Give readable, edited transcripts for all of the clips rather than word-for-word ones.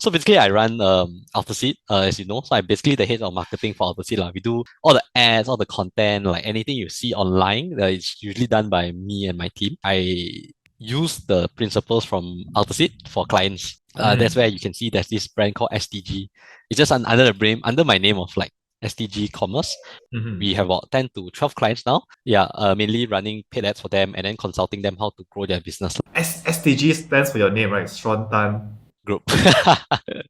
So basically, I run Alterseat, as you know. So I'm basically the head of marketing for Alterseat. We do all the ads, all the content, like anything you see online, it's usually done by me and my team. I use the principles from Alterseat for clients. That's where you can see there's this brand called STG. It's just under the brand, under my name of like STG Commerce. Mm-hmm. We have about 10 to 12 clients now. Yeah, mainly running paid ads for them and then consulting them how to grow their business STG stands for your name, right? Shaun Tan. group.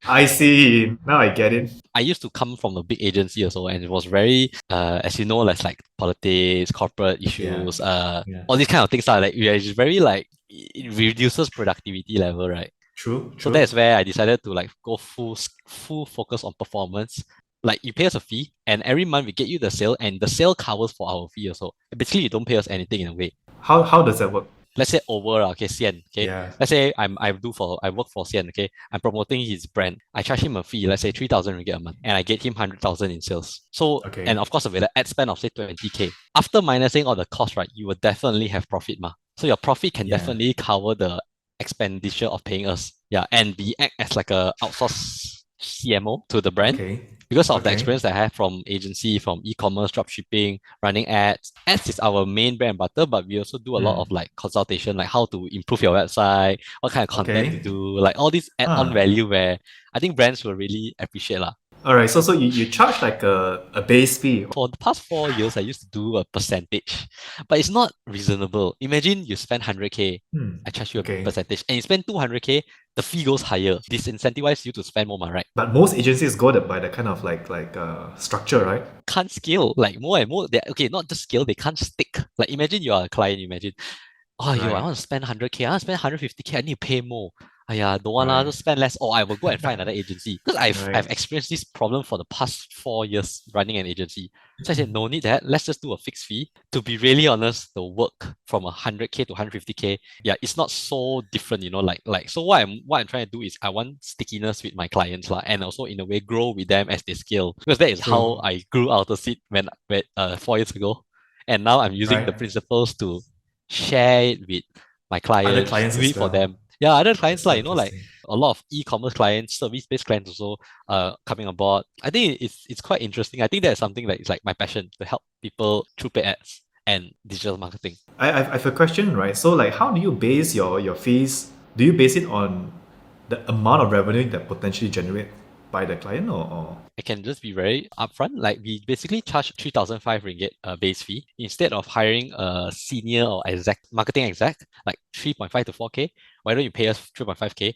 I see. Now I get it. I used to come from a big agency also, and it was very, as you know, less like politics, corporate Yeah. issues, Yeah. all these kind of things are like it's very like it reduces productivity level, right? True. So that's True. where I decided to like go full focus on performance. Like you pay us a fee, and every month we get you the sale, and the sale covers for our fee also. Basically, you don't pay us anything in a way. How does that work? Let's say over okay, Sian, okay. Yeah. Let's say I work for Sian, okay. I'm promoting his brand. I charge him a fee, let's say 3,000 ringgit a month, and I get him 100,000 in sales. So and Okay. of course with an ad spend of say 20K. After minusing all the costs, right, you will definitely have profit, ma. So your profit can Yeah. definitely cover the expenditure of paying us. Yeah, and we act as like a outsourced CMO to the brand Okay. because of the Okay. experience that I have from agency, from e-commerce, dropshipping, running ads. Ads is our main bread and butter, but we also do a lot of like consultation, like how to improve your website, what kind of content to Okay. do, like all this add-on Huh. value where I think brands will really appreciate lah. All right. So you charge like a base fee. For the past 4 years, I used to do a percentage, but it's not reasonable. Imagine you spend 100K, Hmm. I charge you a Okay. percentage, and you spend 200K, the fee goes higher. This incentivizes you to spend more, right? But most agencies go by the kind of structure, right? Can't scale like more and more. They okay, not just scale, they can't stick. Like imagine you are a client, imagine, oh yo, I Right. want to spend 100K, I want to spend 150K, I need to pay more. Don't want to Right. just spend less. Oh, I will go and find another agency. Because I've Right. experienced this problem for the past 4 years running an agency. So I said, no need that. Let's just do a fixed fee. To be really honest, the work from 100K to 150K, yeah, it's not so different, like so what I'm trying to do is I want stickiness with my clients lah, and also in a way grow with them as they scale. Because that is how True. I grew Alterseat when 4 years ago. And now I'm using the Right. principles to share it with my Other clients, clients do as it for well. them. Yeah, other clients That's so like interesting. a lot of e-commerce clients, service-based clients also coming aboard. I think it's quite interesting. I think that's something that is like my passion to help people through paid ads and digital marketing. I have a question, right? So like how do you base your fees? Do you base it on the amount of revenue that potentially generate by the client or I can just be very upfront. Like we basically charge 3,005 ringgit base fee instead of hiring a senior or marketing exec like 3.5 to 4K. Why don't you pay us 3.5K?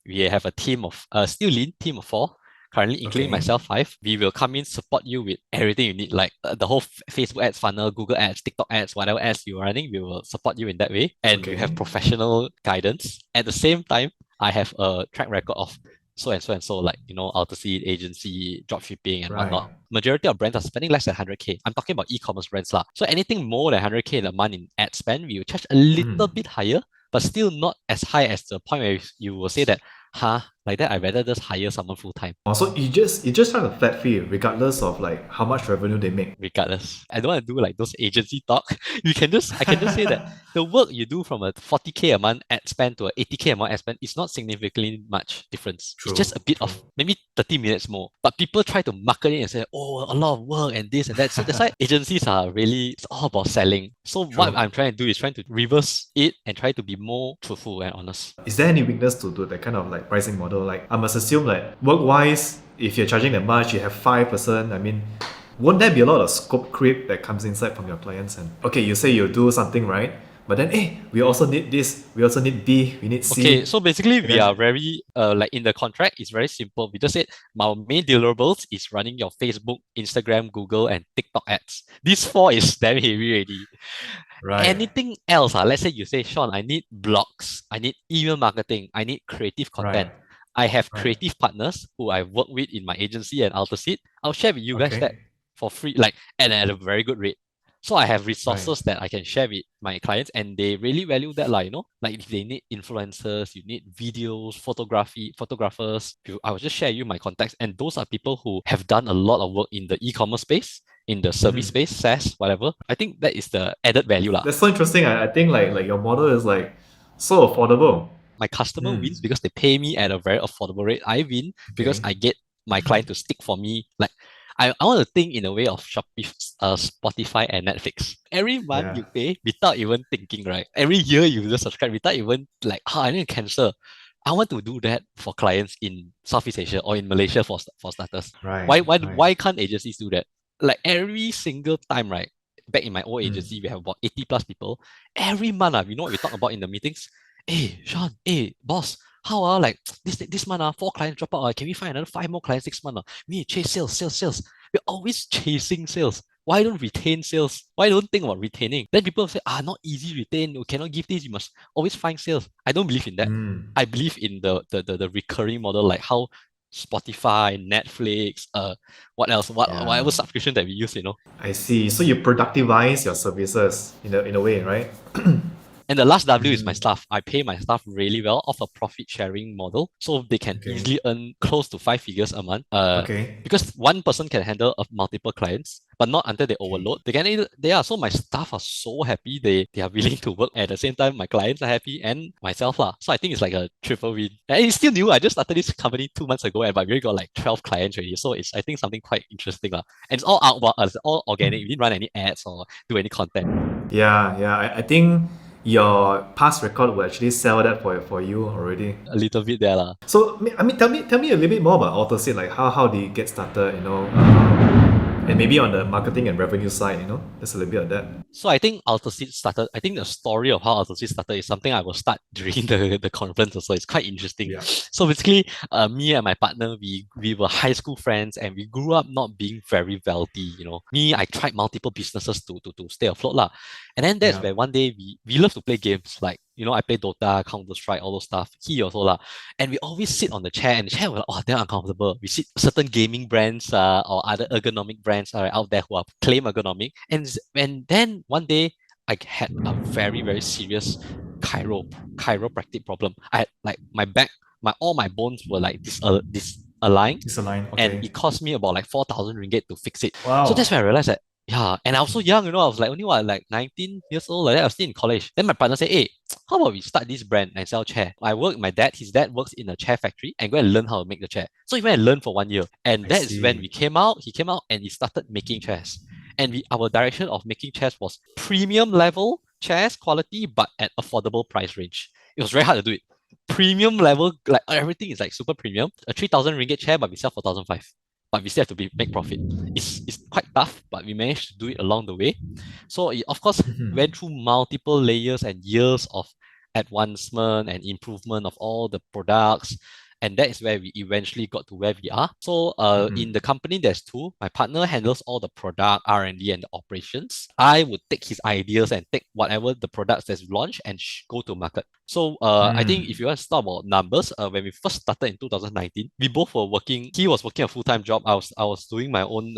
We have a team of still lean team of four, currently including okay. myself five. We will come in support you with everything you need, like the whole Facebook ads funnel, Google ads, TikTok ads, whatever ads you're running. We will support you in that way, and you have Okay. professional guidance. At the same time, I have a track record of so and so and so, like Alterseat, agency, dropshipping, and Right. whatnot. Majority of brands are spending less than 100K. I'm talking about e-commerce brands lah. So anything more than 100K in a month in ad spend, we will charge a little Mm. bit higher, but still not as high as the point where you will say that, like that, I rather just hire someone full time. Also you just have a flat fee regardless of like how much revenue they make. Regardless, I don't want to do like those agency talk. I can just say that the work you do from a 40K a month ad spend to a 80K a month ad spend is not significantly much difference. It's just True. a bit True. of maybe 30 minutes more. But people try to market it and say, oh, a lot of work and this and that. So that's why agencies are really, it's all about selling. So what True. I'm trying to do is trying to reverse it and try to be more truthful and honest. Is there any weakness to that kind of like pricing model? Like I must assume that work wise, if you're charging that much, you have 5%. I mean, won't there be a lot of scope creep that comes inside from your clients? And okay, you say you do something right, but then we also need this, we also need B, we need Okay, C, so basically and we are then very like in the contract, it's very simple. We just said our main deliverables is running your Facebook, Instagram, Google, and TikTok ads. These four is damn heavy already. right, Anything else, let's say you say, Sean, I need blogs, I need email marketing, I need creative right, content. I have right. creative partners who I work with in my agency and Alterseat. I'll share with you guys that Okay, for free, like and at a very good rate. So I have right. resources that I can share with my clients, and they really value that, like if they need influencers, you need videos, photographers. I will just share you my contacts, and those are people who have done a lot of work in the e-commerce space, in the service Mhm. space, SaaS, whatever. I think that is the added value lah. That's so interesting. I think like your model is like so affordable. My customer wins Mm. because they pay me at a very affordable rate. I win because Okay. I get my client to stick for me. Like I want to think in a way of Shopee, Spotify and Netflix. Every month Yeah. you pay without even thinking, right? Every year you just subscribe without even like, I need to cancel. I want to do that for clients in Southeast Asia or in Malaysia for starters. Right. Right. Why can't agencies do that? Like every single time, right? Back in my old Mm. agency, we have about 80 plus people. Every month, we know what we talk about in the meetings. Hey, Shaun, hey, boss, how like this month, 4 clients drop out. Can we find another 5 more clients next month? We need to chase sales, sales, sales. We're always chasing sales. Why don't retain sales? Why don't think about retaining? Then people say, not easy retain. You cannot give this. You must always find sales. I don't believe in that. Mm. I believe in the recurring model, like how Spotify, Netflix, what else, whatever Yeah. subscription that we use. I see. So you productivize your services in a way, right? And the last W is my Mm. staff. I pay my staff really well off a profit sharing model, so they can Okay. easily earn close to 5 figures a month. Okay. Because one person can handle multiple clients, but not until they Okay. overload. They can either, they are so my staff are so happy. They are willing to work at the same time. My clients are happy and myself lah. So I think it's like a triple win. And it's still new. I just started this company 2 months ago, and I've already got like 12 clients already. So it's I think something quite interesting lah. And it's all outbound, it's all organic. We didn't run any ads or do any content. Yeah, yeah. I think your past record will actually sell that for you already. A little bit there lah. So I mean, tell me a little bit more about Alterseat. Like how did it get started? And maybe on the marketing and revenue side. Just a little bit of that. So I think Alterseat started. I think the story of how Alterseat started is something I will start during the conference also. It's quite interesting. Yeah. So basically, me and my partner, we were high school friends and we grew up not being very wealthy. Me, I tried multiple businesses to stay afloat lah. And then that's Yeah. where one day we love to play games like. I play Dota, Counter Strike, all those stuff. He also lah, and we always sit on the chair, and the chair was like, damn uncomfortable. We see certain gaming brands or other ergonomic brands are out there who are claim ergonomic, and then one day I had a very very serious chiropractic problem. I had like my back, all my bones were like disaligned, It's a line. and Okay. it cost me about like 4,000 ringgit to fix it. So Wow. that's when I realized that. Yeah, and I was so young, I was like only like 19 years old, like that. I was still in college. Then my partner said, hey, how about we start this brand and sell chair? I work with my dad, his dad works in a chair factory and go and learn how to make the chair. So he went and learned for 1 year. And I that is when see. he came out and he started making chairs. And our direction of making chairs was premium level chairs quality, but at affordable price range. It was very hard to do it. Premium level, like everything is like super premium. A 3,000 ringgit chair, but we sell for 1,500. But we still have to make profit. It's quite tough, but we managed to do it along the way. So it of course Mhm. went through multiple layers and years of advancement and improvement of all the products. And that is where we eventually got to where we are. So in the Mhm. company, there's two. My partner handles all the product R&D and the operations. I would take his ideas and take whatever the products that's launched and go to market. So I think if Mm. you want to start about numbers, when we first started in 2019, we both were working. He was working a full-time job. I was doing my own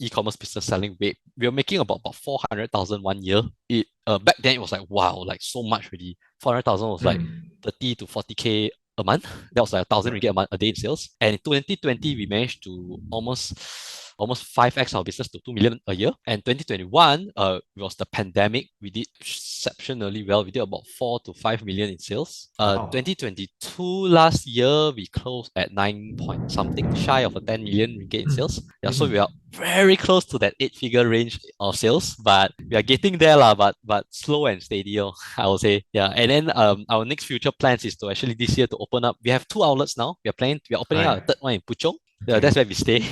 e-commerce business selling weight. We were making about 400,000 1 year. It back then it was like wow, like so much really. 400,000 was like Mm. 30 to 40K a month. That was like 1,000 Right. ringgit a month a day in sales. And in 2020, we managed to almost 5x our business to 2 million a year. And 2021, it was the pandemic. We did exceptionally well. We did about 4 to 5 million in sales. Wow. 2022 last year, we closed at 9 point something, shy of a 10 million ringgit in sales. Yeah, so we Mhm. are very close to that 8 figure range of sales, but we are getting there lah, but slow and steady, I would say. Yeah. And then our next future plans is to actually this year to open up. We have 2 outlets now. We are opening up Right. a third one in Puchong. Okay. That's where we stay.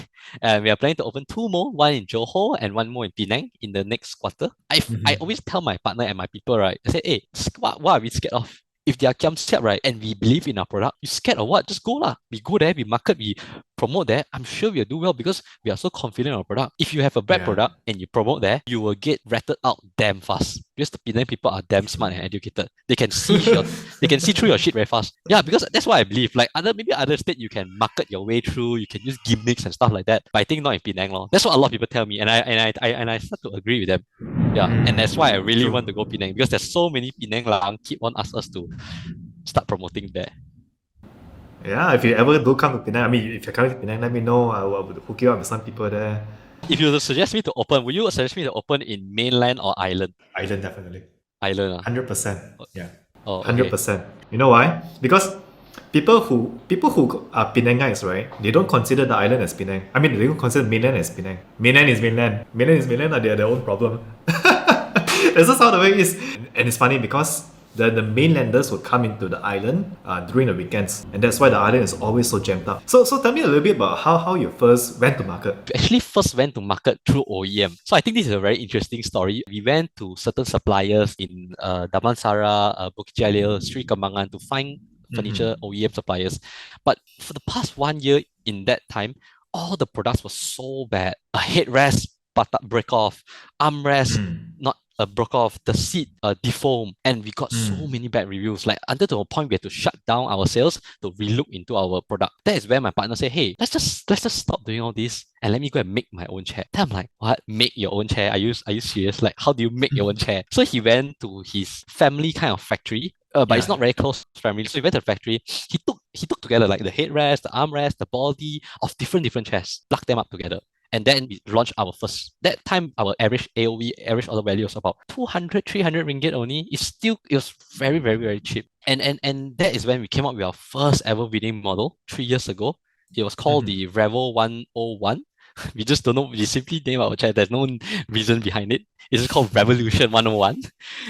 And we are planning to open 2 more, one in Johor and one more in Penang in the next quarter. I Mhm. always tell my partner and my people, right? I say, hey, what are we scared of? If they are kiam siap, right, and we believe in our product, you scared of what? Just go lah. We go there, we market, we promote there. I'm sure we'll do well because we are so confident in our product. If you have a bad Yeah. product and you promote there, you will get ratted out damn fast. Because the Penang people are damn smart and educated. They can see through your shit very fast. Yeah, because that's what I believe. Like maybe other state you can market your way through, you can use gimmicks and stuff like that. But I think not in Penang lor. That's what a lot of people tell me, and I start to agree with them. Yeah, and that's why I really True. want to go Penang because there's so many Penang lang keep on asking us to start promoting there. Yeah, if you ever do come to Penang, I mean, if you're coming to Penang, let me know. I will hook you up with some people there. If you suggest me to open, would you suggest me to open in mainland or island? Island, definitely. Island. 100%. Yeah. Oh, okay. 100%. You know why? Because people who are Penangites, right? They don't consider the island as Penang. I mean, they don't consider mainland as Penang. Mainland is mainland. Mainland is mainland. They are their own problem. That's just how the way it is. And it's funny because the mainlanders would come into the island during the weekends, and that's why the island is always so jammed up. So tell me a little bit about how you first went to market. We actually first went to market through OEM. So I think this is a very interesting story. We went to certain suppliers in Damansara, Bukit Jalil, Sri Kembangan to find furniture Mm-hmm. OEM suppliers. But for the past 1 year in that time, all the products were so bad. A headrest break off, armrest Mm. not broke off, the seat deformed, and we got so Mm. many bad reviews. Like until to a point we had to shut down our sales to relook into our product. That is where my partner said, "Hey, let's just stop doing all this and let me go and make my own chair." Then I'm like, "What? Make your own chair? Are you serious? Like, how do you make your own chair?" So he went to his family kind of factory. But it's Yeah. not very close family. So he went to the factory. He took together like the headrest, the armrest, the body of different chairs, plugged them up together. And then we launched our first. That time, our average AOV, average order value was about 200, 300 ringgit only. It was very, very, very cheap. And that is when we came up with our first ever winning model 3 years ago. It was called Mm-hmm. the Revel 101. We just don't know. We simply name our chair. There's no reason behind it. It's just called Revolution 101.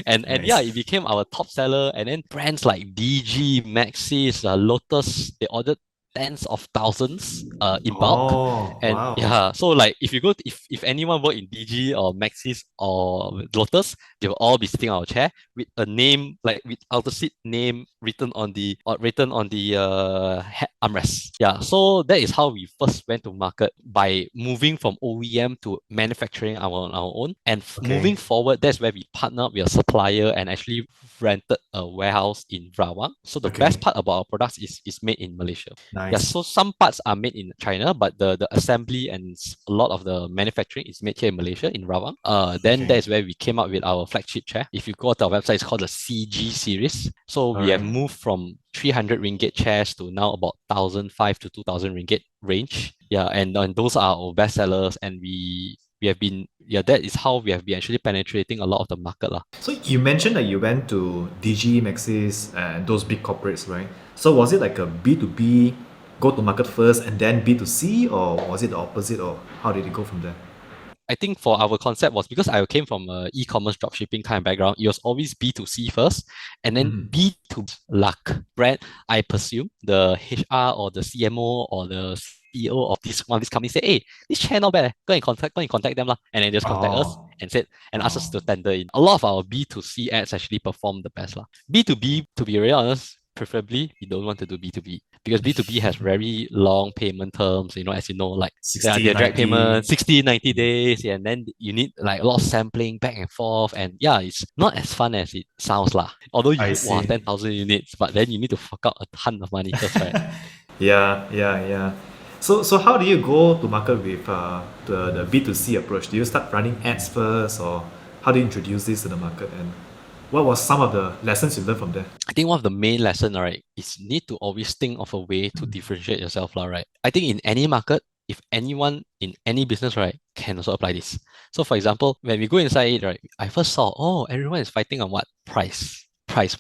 And yeah, Nice. it became our top seller. And then brands like DG, Maxis, Lotus, they ordered tens of thousands in bulk. Oh, And wow. yeah, so like if anyone work in DG or Maxis or Lotus, they will all be sitting on our chair with a name like with Alterseat name written on the armrest. Yeah, so that is how we first went to market by moving from OEM to manufacturing our own. And moving Okay. forward, that's where we partnered with a supplier and actually rented a warehouse in Rawang. So the best Okay. part about our products is made in Malaysia. Yeah, Nice. so some parts are made in China, but the assembly and a lot of the manufacturing is made here in Malaysia in Rawang. Then that Okay. is where we came up with our flagship chair. If you go to our website, it's called the CG series. So All we have right. moved from 300 ringgit chairs to now about 1,005 to 2,000 ringgit range. Yeah, and those are our best sellers, and we have been that is how we have been actually penetrating a lot of the market lah. So you mentioned that you went to DG, Maxis, and those big corporates, right? So was it like a B2B, go to market first and then B2C, or was it the opposite, or how did it go from there? I think for our concept was because I came from a e-commerce dropshipping kind of background, it was always B2C first, and then Mm-hmm. B2 luck. Brand, I presume the HR or the CMO or the CEO of this one of these companies say, "Hey, this chair not bad. Go and contact them lah." And then just contact us Oh. and ask us Oh. to tender in. A lot of our B2C ads actually perform the best lah. B2B, to be really honest, preferably we don't want to do B2B because B2B has very long payment terms, as you know, like yeah, 60, their direct payment 90. 60, 90 days, yeah, and then you need like a lot of sampling back and forth. And yeah, it's not as fun as it sounds lah. Although you I do see. 10,000 units, but then you need to fork out a ton of money first, right? Yeah, yeah, yeah. So how do you go to market with the B2C approach? Do you start running ads first, or how do you introduce this to the market? And what was some of the lessons you learned from there? I think one of the main lesson, right, is you need to always think of a way to differentiate yourself, lah, right? I think in any market, if anyone in any business, right, can also apply this. So for example, when we go inside it, right, I first saw, oh, everyone is fighting on what? Price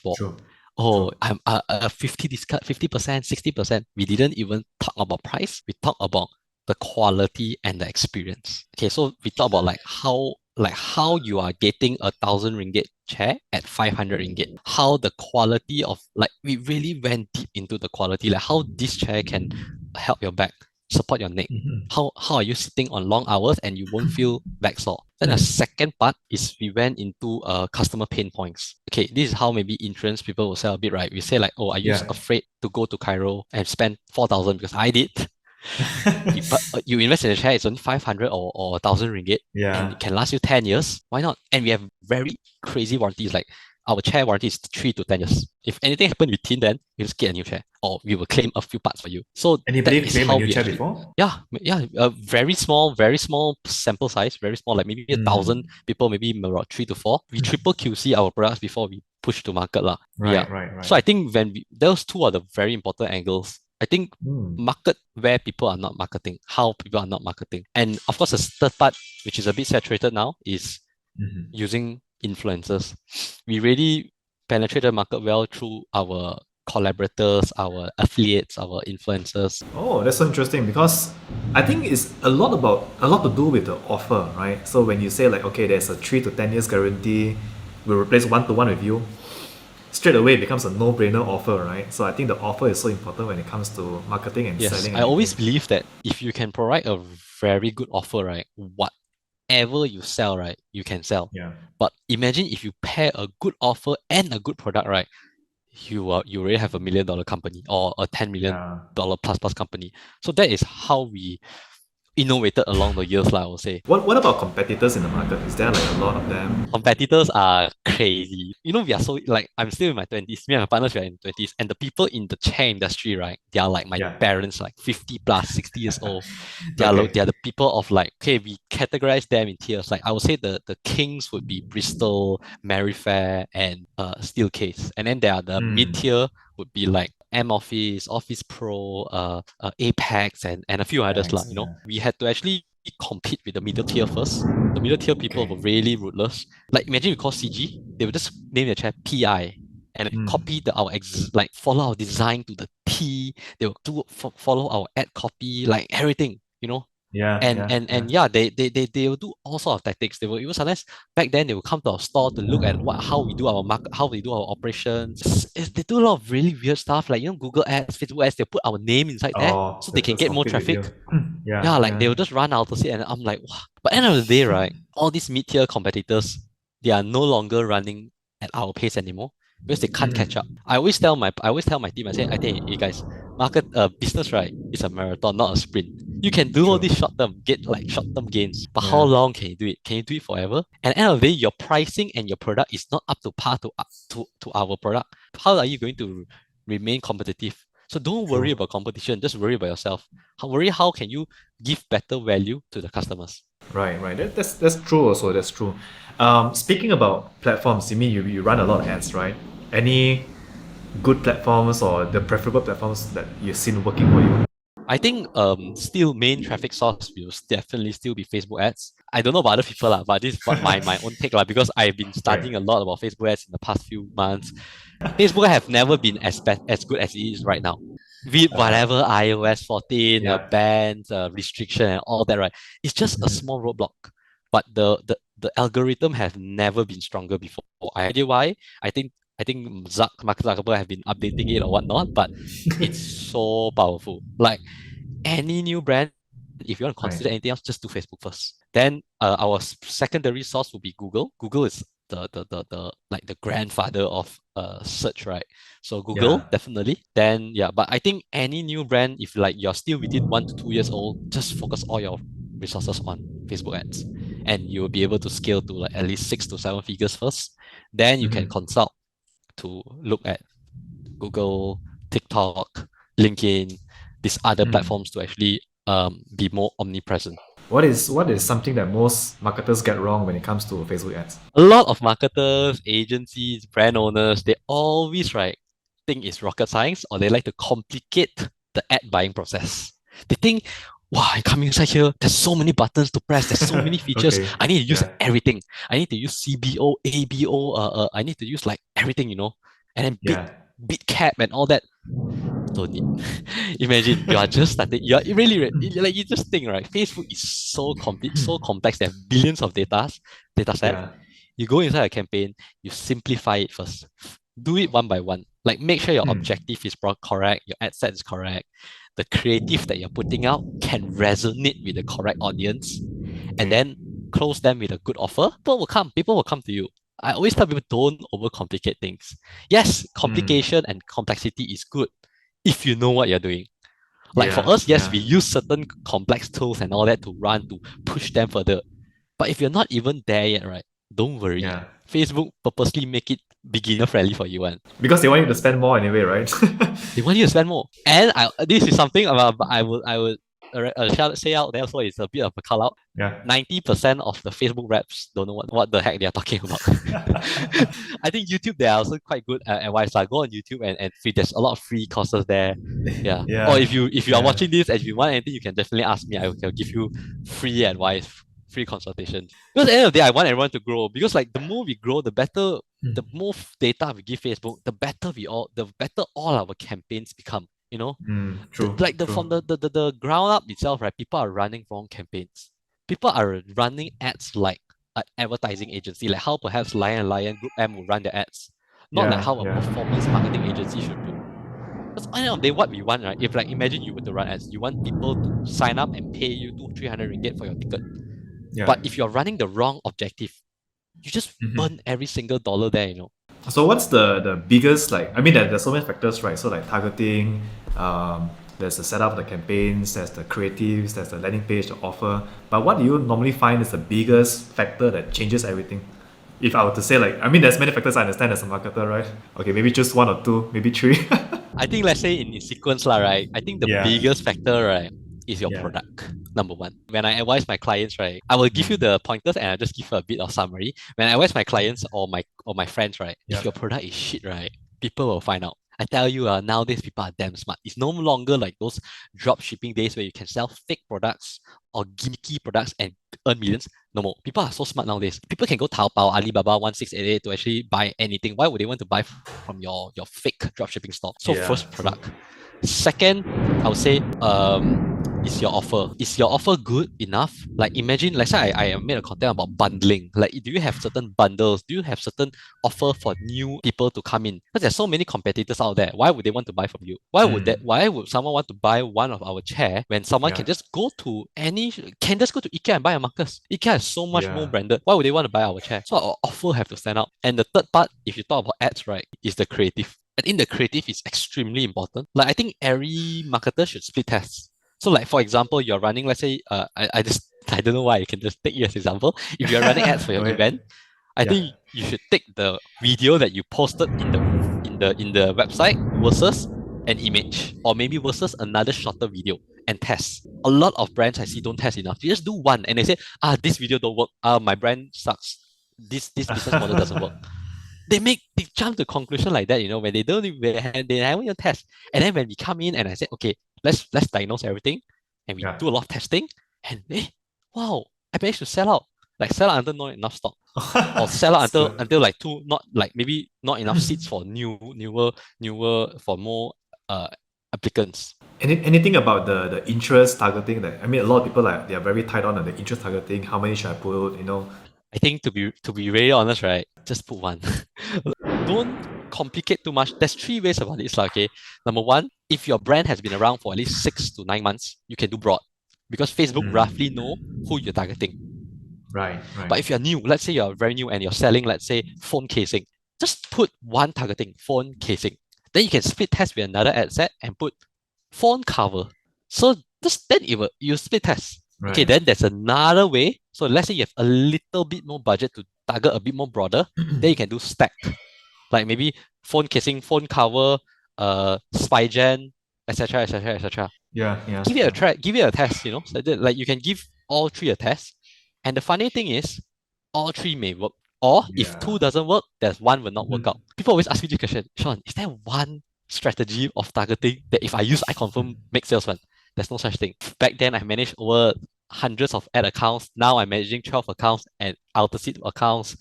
war. True. Oh, True. I'm 50 discount, 50%, 60%. We didn't even talk about price. We talk about the quality and the experience. Okay, so we talk about like how you are getting 1,000 ringgit chair at 500 ringgit. How the quality of like we really went deep into the quality, like how this chair can help your back, support your neck. Mm-hmm. How are you sitting on long hours and you won't feel back sore? Then the second part is we went into customer pain points. Okay, this is how maybe insurance people will sell a bit, right? We say like, oh, are you Yeah. afraid to go to Cairo and spend 4,000 because I did. But you invest in a share, it's only 500 or 1,000 ringgit and Yeah. it can last you 10 years. Why not? And we have very crazy warranties. Like our chair warranty is 3 to 10 years. If anything happens within then, you just get a new chair or we will claim a few parts for you. So that Anybody is claim a how new we chair actually, before? yeah, yeah, a very small sample size, very small, like maybe 1,000 Mm. people, maybe about 3 to 4. We triple QC our products before we push to market lah. Yeah. Right, right, So right. I think those two are the very important angles. I think Mm. market where people are not marketing, how people are not marketing. And of course, the third part, which is a bit saturated now, is Mhm. using influencers. We really penetrate the market well through our collaborators, our affiliates, our influencers. Oh, that's so interesting because I think it's a lot to do with the offer, right? So when you say like, okay, there's a 3 to 10 years guarantee, we'll replace one to one with you, straight away it becomes a no-brainer offer, right? So I think the offer is so important when it comes to marketing and Yes, selling I always anything. believe that if you can provide a very good offer, right, whatever you sell, right, you can sell. Yeah. But imagine if you pair a good offer and a good product, right, you already have $1 million company or a Yeah. $10 million plus company. So that is how we innovated along the years, like I would say. What about competitors in the market? Is there like a lot of them? Competitors are crazy. You know, we are so like I'm still in my 20s. Me and my partners we are in 20s, and the people in the chair industry, right? They are like my Yeah. parents, like 50 plus, 60 years old. Okay. They are the people of like okay, we categorize them in tiers. Like I would say the kings would be Bristol, Merryfair, and Steelcase, and then there are the mid Hmm. tier would be like M Office, Office Pro, Apex, and a few others lah. Thanks. You know, Yeah. we had to actually compete with the middle tier first. The middle tier people Okay. were really ruthless. Like imagine you call CG, they would just name their chair PI and then Hmm. copy like follow our design to the T. They will follow our ad copy, like everything, you know. Yeah. Yeah. Yeah. And yeah, they will do all sorts of tactics. They will even sometimes back then they will come to our store to look at what how we do our market, how we do our operations. They do a lot of really weird stuff, like you know Google ads, Facebook ads. They put our name inside there Oh, so they can let's get more compete with you. traffic. Yeah. Yeah, like Yeah. they will just run Alterseat, and I'm like, wow. But end of the day, right? All these mid-tier competitors, they are no longer running at our pace anymore because they can't catch up. Hmm. I always tell my team, I think, hey guys, business right is a marathon, not a sprint. You can do all True. these short term gains, but how Yeah. long can you do it? Can you do it forever? And at the end of the day, your pricing and your product is not up to par to our product. How are you going to remain competitive? So don't worry True. about competition, just worry about yourself. Worry how can you give better value to the customers. Right, right. That's true also. That's true. Speaking about platforms, you mean you run a lot of ads, right? Any good platforms or the preferable platforms that you've seen working for you? I think still main traffic source will definitely still be Facebook ads. I don't know about other people lah, but this is what my own take lah, because I've been Right. studying a lot about Facebook ads in the past few months. Facebook have never been as good as it is right now. With whatever iOS 14, Yeah. bans, restriction, and all that, right? It's just a Mhm. small roadblock. But the algorithm have never been stronger before. Idea why? I think Mark Zuckerberg have been updating it or whatnot, but it's so powerful. Like any new brand, if you want to Right. consider anything else, just do Facebook first. Then our secondary source will be Google. Google is the like the grandfather of search, right? So Yeah. Google definitely. Then yeah, but I think any new brand, if like you're still within 1 to 2 years old, just focus all your resources on Facebook ads, and you'll be able to scale to like at least 6 to 7 figures first. Then you can Mhm. consult to look at Google, TikTok, LinkedIn, these other Mm. platforms to actually be more omnipresent. What is something that most marketers get wrong when it comes to Facebook ads? A lot of marketers, agencies, brand owners, they always right think it's rocket science, or they like to complicate the ad buying process. They think, wow, I come inside here, there's so many buttons to press, there's so many features. Okay. I need to use Yeah. everything. I need to use CBO, ABO, I need to use like everything, you know, and then Yeah. bit cap and all that. Don't need. Imagine you are just starting. You are really like you just think right. Facebook is so complete, so complex. They have billions of data set. Yeah. You go inside a campaign. You simplify it first. Do it one by one. Like make sure your Mm. objective is correct. Your ad set is correct. The creative that you're putting out can resonate with the correct audience, and Okay. then close them with a good offer. People will come. People will come to you. I always tell people don't overcomplicate things. Yes, Mm. complication and complexity is good if you know what you're doing. Like for Yeah. us, yes, Yeah. we use certain complex tools and all that to run to push them further. But if you're not even there yet, right, don't worry. Yeah. Facebook purposely make it beginner friendly for you, and Because they want you to spend more anyway, right? they want you to spend more. And this is something about I would say out there, so it's a bit of a call out. Yeah. 90% of the Facebook reps don't know what the heck they're talking about. I think YouTube, they are also quite good at advice. Like go on YouTube and free. There's a lot of free courses there. Yeah. Or Yeah. if you are Yeah. watching this and if you want anything, you can definitely ask me. I'll give you free advice free consultation. Because at the end of the day, I want everyone to grow. Because like the more we grow, the more data we give Facebook, the better all our campaigns become. You know, True, like true. from the ground up itself, right? People are running wrong campaigns. People are running ads like an advertising agency, like how perhaps Lion and Lion Group M will run their ads, not like Yeah, how a yeah, performance marketing agency should do. Because at the end of the day, what we want, right? If like imagine you were to run ads, you want people to sign up and pay you 200-300 ringgit for your ticket. yeah. But if you're running the wrong objective, you just Mhm. burn every single dollar there, you know. So what's the biggest, like, I mean there's so many factors, right? So like targeting, there's the setup of the campaigns, there's the creatives, there's the landing page, the offer. But what do you normally find is the biggest factor that changes everything? If I were to say, like, I mean there's many factors I understand as a marketer, right? Okay, maybe just one or two, maybe three. I think let's say in sequence lah, right? I think the Yeah, biggest factor, right, is your yeah. product. Number one. When I advise my clients, right, I will give you Mm. the pointers and I'll just give you a bit of summary. When I advise my clients or my friends, right, if Yeah. your product is shit, right, people will find out. I tell you, nowadays people are damn smart. It's no longer like those drop shipping days where you can sell fake products or gimmicky products and earn millions. No more. People are so smart nowadays. People can go Taobao, Alibaba 1688 to actually buy anything. Why would they want to buy from your fake dropshipping store? So Yeah, first true. product. Second, I would say is your offer. Is your offer good enough? Like imagine, let's say I made a content about bundling. Like do you have certain bundles? Do you have certain offer for new people to come in? Because there's so many competitors out there. Why would they want to buy from you? Why would someone want to buy one of our chair when someone Yeah, can just go to IKEA and buy a Marcus? IKEA is so much more yeah. branded. Why would they want to buy our chair? So our offer have to stand out. And the third part, if you talk about ads, right, is the creative. I think the creative is extremely important. Like I think every marketer should split tests. So like for example, you're running, let's say, I just I don't know why I can just take you as example. If you're running ads for your Go ahead. event, I Yeah, think you should take the video that you posted in the website versus an image, or maybe versus another shorter video and test. A lot of brands I see don't test enough. You just do one and they say, this video don't work. My brand sucks. This business model doesn't work. They jump to conclusion like that, when they don't even they haven't even test. And then when we come in and I said, okay, let's diagnose everything, and we yeah. do a lot of testing, and wow, I managed to sell out. Like sell out until not enough stock. Or sell out That's good. until like two not like maybe not enough seats for newer for more applicants. Anything about the interest targeting that, I mean, a lot of people, like, they are very tight on the interest targeting. How many should I put? I think to be very honest, right, just put one. Don't complicate too much. There's three ways about this, okay? Number one, if your brand has been around for at least 6 to 9 months, you can do broad because Facebook roughly know who you're targeting. Right, But right. if you're new, let's say you're very new and you're selling, let's say, phone casing, just put one targeting, phone casing. Then you can split test with another ad set and put phone cover. So just then you split test. Okay, Right. then there's another way. So let's say you have a little bit more budget to target a bit more broader, then you can do stack. Like maybe phone casing, phone cover, spy gen, etc., etc., etc. Yeah, yeah, Give it a yeah. try, give it a test, so that, like you can give all three a test. And the funny thing is, all three may work. Or if Yeah. two doesn't work, there's one will not work out. People always ask me this question, Shaun, is there one strategy of targeting that if I use, I confirm make sales one? There's no such thing. Back then, I managed over hundreds of ad accounts. Now I'm managing 12 accounts and Alterseat accounts.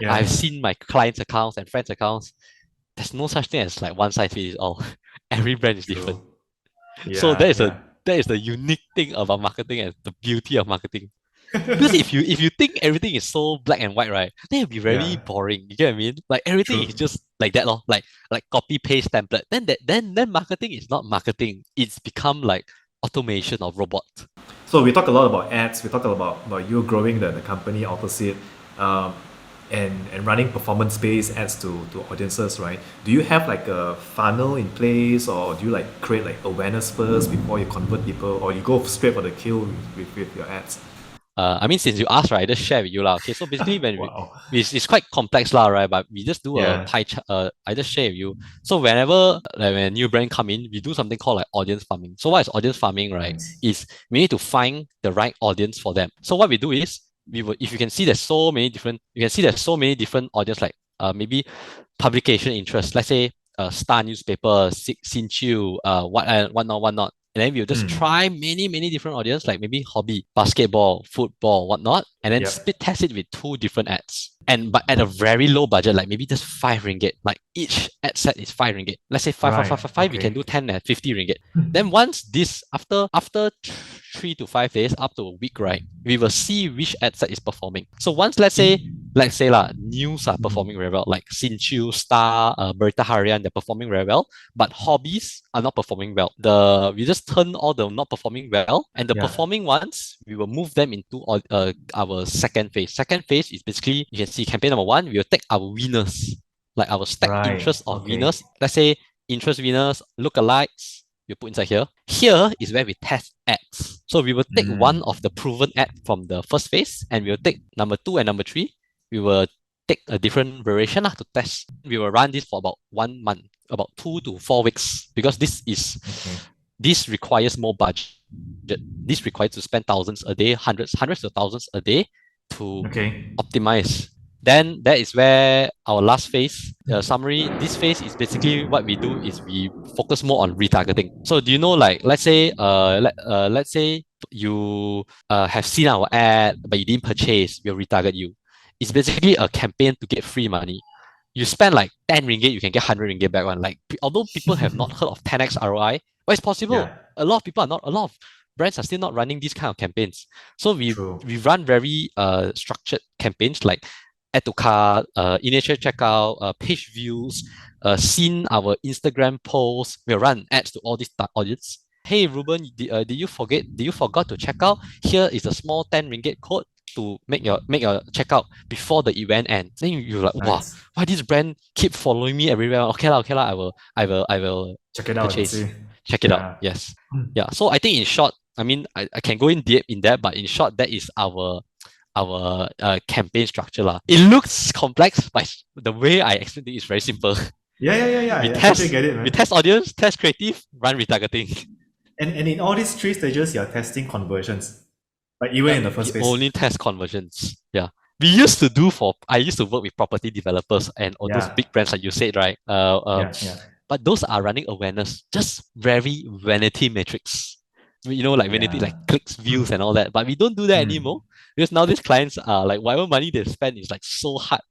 Yeah. I've seen my clients' accounts and friends' accounts. There's no such thing as like one size fits all. Every brand is different. True. So Yeah, yeah. that is the unique thing about marketing and the beauty of marketing. Because if you think everything is so black and white, right, then it'll be very Yeah. boring. You get what I mean? Like everything True. is just like that, lor. Like copy paste template. Then marketing is not marketing. It's become like automation of robot. So we talk a lot about ads. We talk a lot about you growing the company Alterseat, um, and running performance-based ads to audiences, right? Do you have like a funnel in place, or do you like create like awareness first before you convert people, or you go straight for the kill with your ads? I mean, since you asked, right, I just share with you lah. Okay, so basically, Wow. it's quite complex lah, right? But we just do a Yeah. pie chart. I just share with you. So whenever like when a new brand come in, we do something called like audience farming. So what is audience farming, right? Nice. Is we need to find the right audience for them. So what we do is if you can see there's so many different audience, like maybe publication interest. Let's say Star newspaper, Sin Chiu, whatnot. And then we'll just Mm. try many different audience, like maybe hobby, basketball, football, whatnot, and then Yep. split test it with two different ads. And but at a very low budget, like maybe just 5 ringgit. Like each ad set is 5 ringgit. Let's say Right. 5, we can Okay. do 10 at 50 ringgit. Then once this after 3 to 5 days, up to a week, right, we will see which ad set is performing. So once let's say lah, news are performing very well, like Sinchu, Star, Berita Harian, they're performing very well, but hobbies are not performing well. We just turn all the not performing well, and the Yeah. performing ones, we will move them into our second phase. Second phase is basically, you can see campaign number one, we will take our winners, like our stack Right. interest of Okay. winners. Let's say interest winners, lookalikes, you put inside here. Here is where we test ads. So we will take one Mm. of the proven ad from the first phase, and we will take number two and number three. We will take a different variation to test. We will run this for about 1 month, about 2 to 4 weeks, because Okay. this requires more budget. This requires to spend thousands a day, hundreds of thousands a day to Okay. optimize. Then that is where our last phase, summary, this phase is basically what we do is we focus more on retargeting. So do you know, like, let's say you have seen our ad, but you didn't purchase, we'll retarget you. It's basically a campaign to get free money. You spend like 10 ringgit, you can get 100 ringgit back one. Like, although people have not heard of 10x ROI, but it's possible. Yeah. A lot of brands are still not running these kind of campaigns. So True. we run very structured campaigns like add to cart, initial checkout, page views, seen our Instagram posts. We'll run ads to all these audience. Hey Ruben, did you forget? Did you forgot to check out? Here is a small 10 ringgit code to make your checkout before the event ends. Then you're like, wow, Nice. why this brand keep following me everywhere? Okay lah. I will Check it out and purchase. see. Check it out. Yeah. Yes. Mm. Yeah. So I think in short, I mean, I can go in deep in that, but in short, that is our campaign structure lah. It looks complex, but the way I explain it is very simple. Yeah. we I totally test get it, we man. test audience, test creative, run retargeting. And in all these three stages, you're testing conversions. Like even in the We first phase. only test conversions. Yeah. I used to work with property developers and all those Yeah. big brands like you said, right? Yeah. But those are running awareness, just very vanity metrics. You know, like vanity, like Yeah. clicks, views, and all that. But we don't do that anymore, Mm. because now these clients are like, whatever money they spend is like so hard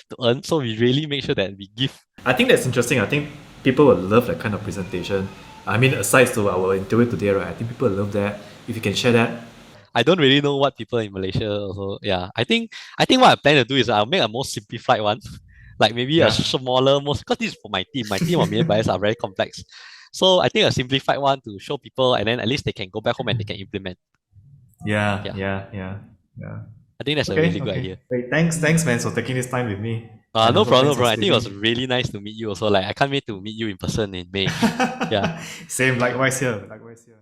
to earn. So we really make sure that we give. I think that's interesting. I think people will love that kind of presentation. I mean, aside to our interview today, right? I think people will love that. If you can share that. I don't really know what people in Malaysia also. Yeah, I think what I plan to do is I'll make a more simplified one, like maybe a Yeah. smaller, most, because this is for my team. My team of media buyers are very complex. So I think a simplified one to show people, and then at least they can go back home and they can implement. Yeah, Yeah. I think that's a Okay, really good okay. idea. Wait, thanks, man, for taking this time with me. And No also problem, thanks for bro. I think it was speaking. really nice to meet you also. Like I can't wait to meet you in person in May. Yeah. Same, likewise here. Likewise here.